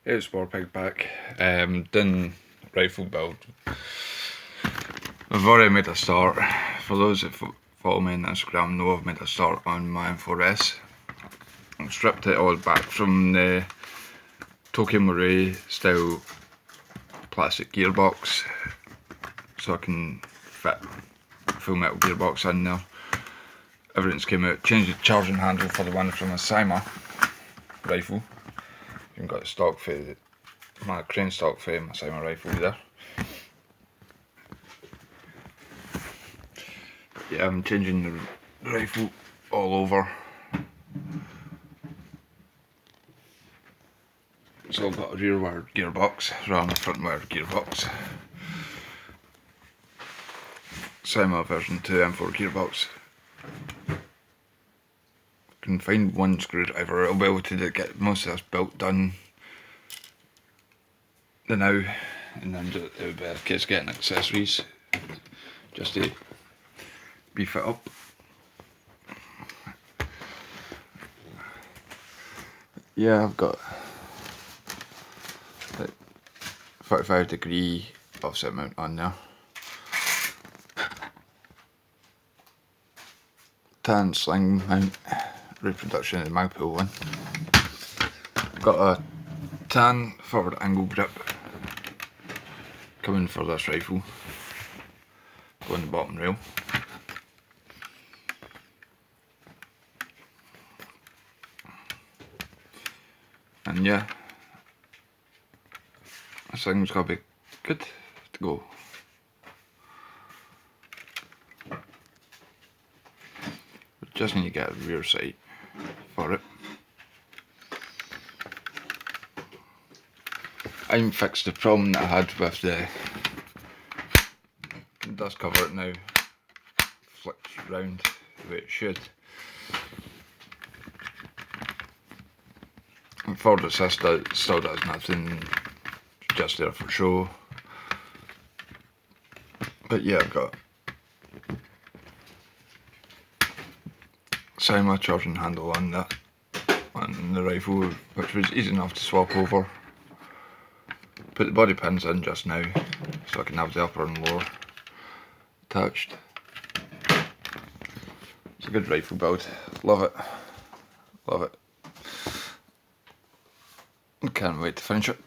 It's Warpig back. Done rifle build. I've already made a start. For those that follow me on Instagram know I've made a start on my M4 S. I've stripped it all back from the Tokyo Marie style plastic gearbox so I can fit a full metal gearbox in there. Everything's came out. Changed the charging handle for the one from a Sima rifle. You've got the stock for my crane stock for my Sima rifle there. Yeah, I'm changing the rifle all over. It's all got a rear wired gearbox rather than a front wired gearbox. Sima version 2 M4 gearbox. Can find one screwdriver, I'll be able to get most of this built done the now, and then it would be a case of getting accessories just to beef it up. Yeah, I've got like 45-degree offset mount on there. Tan sling mount, reproduction of the Magpul one. Got a tan forward angle grip coming for this rifle, going the bottom rail. And yeah, this thing's got to be good to go. Just need to get a rear sight for it. I even fixed the problem that I had with the dust cover. It now flicks round the way it should. And Ford Assist still does nothing, just there for show. But yeah, I've got Sima charging handle on that, on the rifle, which was easy enough to swap over. Put the body pins in just now, so I can have the upper and lower attached. It's a good rifle build, love it, love it. Can't wait to finish it.